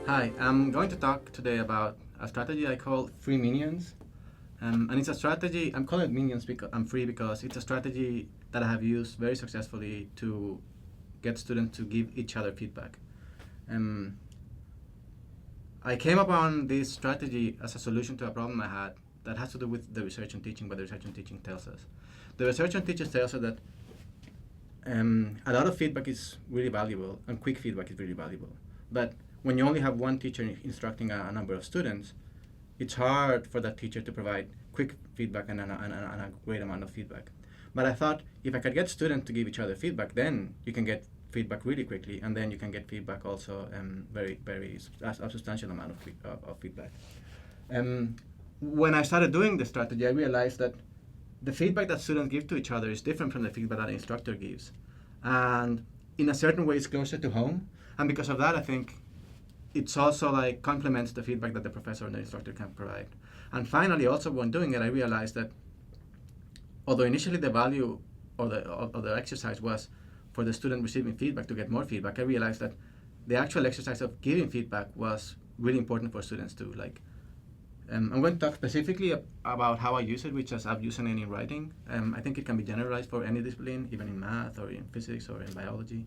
Hi, I'm going to talk today about a strategy I call free minions. And it's a strategy, I'm calling it minions because I'm free because it's a strategy that I have used very successfully to get students to give each other feedback. Um, I came upon this strategy as a solution to a problem I had that has to do with the research and teaching, what the research and teaching tells us. The research and teaching tells us that a lot of feedback is really valuable and quick feedback is really valuable. But when you only have one teacher instructing a number of students, it's hard for that teacher to provide quick feedback and a great amount of feedback. But I thought if I could get students to give each other feedback, then you can get feedback really quickly, and then you can get feedback also very a substantial amount of feedback. Um, when I started doing this strategy, I realized that the feedback that students give to each other is different from the feedback that an instructor gives, and in a certain way, it's closer to home. And because of that, I think it's also like complements the feedback that the professor and the instructor can provide. And finally, also when doing it, I realized that although initially the value or the exercise was for the student receiving feedback to get more feedback, I realized that the actual exercise of giving feedback was really important for students too. I'm going to talk specifically about how I use it, which is I've used it in writing. I think it can be generalized for any discipline, even in math or in physics or in biology.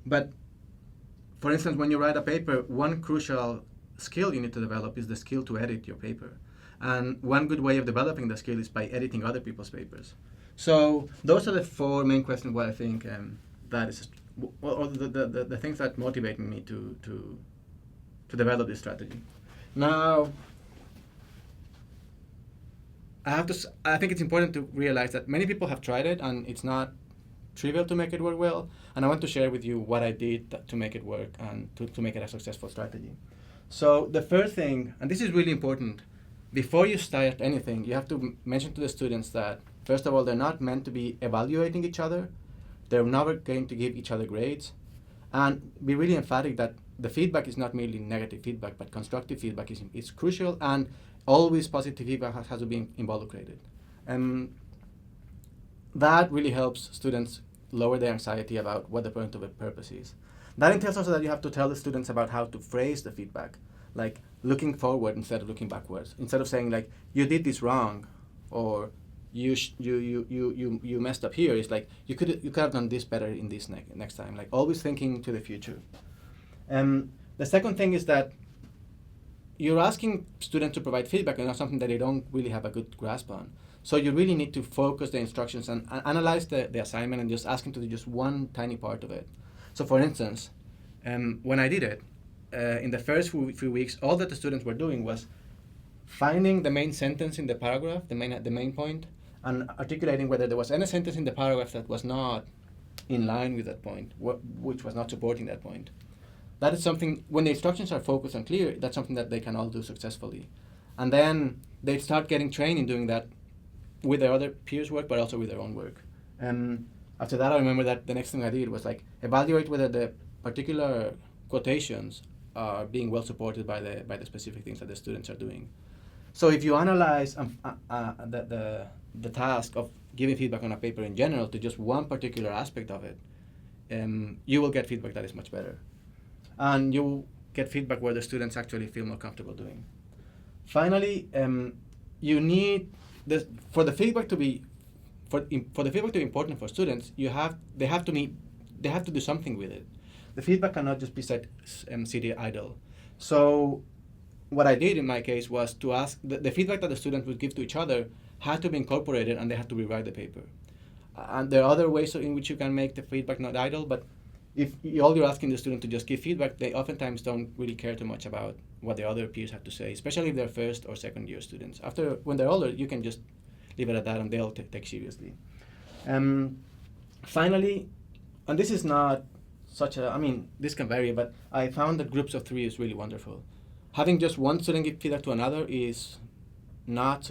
But for instance, when you write a paper, one crucial skill you need to develop is the skill to edit your paper. And one good way of developing the skill is by editing other people's papers. So those are the four main questions what I think that is, or the things that motivate me to develop this strategy. Now, I think it's important to realize that many people have tried it and it's not trivial to make it work well. And I want to share with you what I did to make it work and to make it a successful strategy. So the first thing, and this is really important, before you start anything, you have to mention to the students that, first of all, they're not meant to be evaluating each other. They're never going to give each other grades. And be really emphatic that the feedback is not merely negative feedback, but constructive feedback is crucial, and always positive feedback has to be involucrated. That really helps students lower their anxiety about what the point of the purpose is. That entails also that you have to tell the students about how to phrase the feedback, like looking forward instead of looking backwards. Instead of saying like you did this wrong, or you messed up here. It's like you could have done this better in this next time. Like always thinking to the future. The second thing is that you're asking students to provide feedback on something that they don't really have a good grasp on. So you really need to focus the instructions and analyze the assignment and just ask them to do just one tiny part of it. So for instance, when I did it, in the first few weeks, all that the students were doing was finding the main sentence in the paragraph, the main point, and articulating whether there was any sentence in the paragraph that was not in line with that point, which was not supporting that point. That is something, when the instructions are focused and clear, that's something that they can all do successfully. And then they start getting trained in doing that with their other peers' work, but also with their own work. And after that, I remember that the next thing I did was like evaluate whether the particular quotations are being well supported by the specific things that the students are doing. So if you analyze the task of giving feedback on a paper in general to just one particular aspect of it, you will get feedback that is much better. And you will get feedback where the students actually feel more comfortable doing. Finally, you need for the feedback to be important for students. They have to do something with it. The feedback cannot just be sitting idle. So what I did in my case was to ask the feedback that the students would give to each other had to be incorporated, and they had to rewrite the paper. And there are other ways in which you can make the feedback not idle, but if all you're asking the student to just give feedback, they oftentimes don't really care too much about what the other peers have to say, especially if they're first or second year students. When they're older, you can just leave it at that and they'll take seriously. Finally, and this is not this can vary, but I found that groups of three is really wonderful. Having just one student give feedback to another is not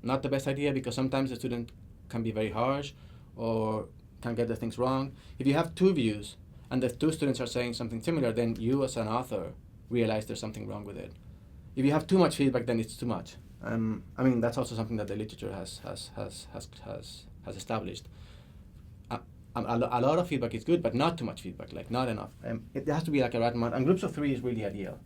the best idea, because sometimes the student can be very harsh or can get the things wrong. If you have two views, and the two students are saying something similar, then you as an author realize there's something wrong with it. If you have too much feedback, then it's too much. That's also something that the literature has established. a lot of feedback is good, but not too much feedback, like not enough. It has to be like a right amount, and groups of 3 is really ideal.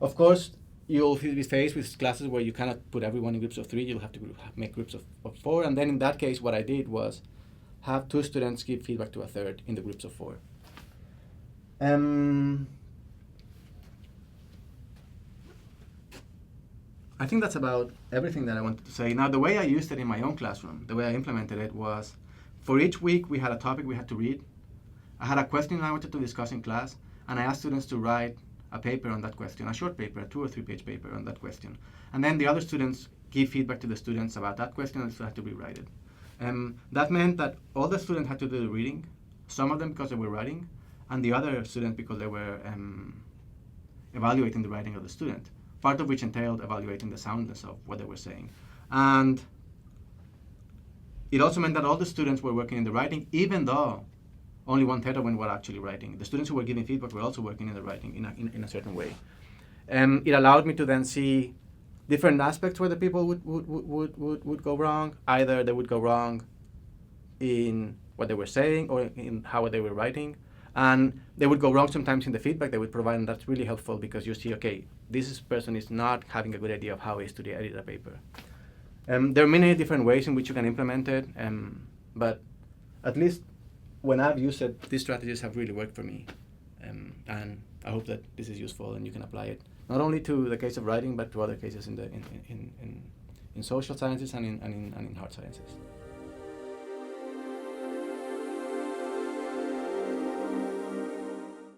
Of course, you'll be faced with classes where you cannot put everyone in groups of 3. You'll have to make groups of 4, and then in that case, what I did was have 2 students give feedback to a third in the groups of 4. I think that's about everything that I wanted to say. Now, the way I used it in my own classroom, the way I implemented it was, for each week we had a topic we had to read. I had a question I wanted to discuss in class, and I asked students to write a paper on that question, a short paper, a 2 or 3 page paper on that question. And then the other students give feedback to the students about that question, and the students had to rewrite it. That meant that all the students had to do the reading, some of them because they were writing, and the other students because they were evaluating the writing of the student, part of which entailed evaluating the soundness of what they were saying. And it also meant that all the students were working in the writing, even though only 1/3 of them were actually writing. The students who were giving feedback were also working in the writing in a certain way. It allowed me to then see different aspects where the people would go wrong. Either they would go wrong in what they were saying or in how they were writing. And they would go wrong sometimes in the feedback they would provide, and that's really helpful because you see, okay, this person is not having a good idea of how it is to edit a paper. There are many different ways in which you can implement it, but at least when I've used it, these strategies have really worked for me. And I hope that this is useful and you can apply it not only to the case of writing, but to other cases in social sciences and in hard sciences.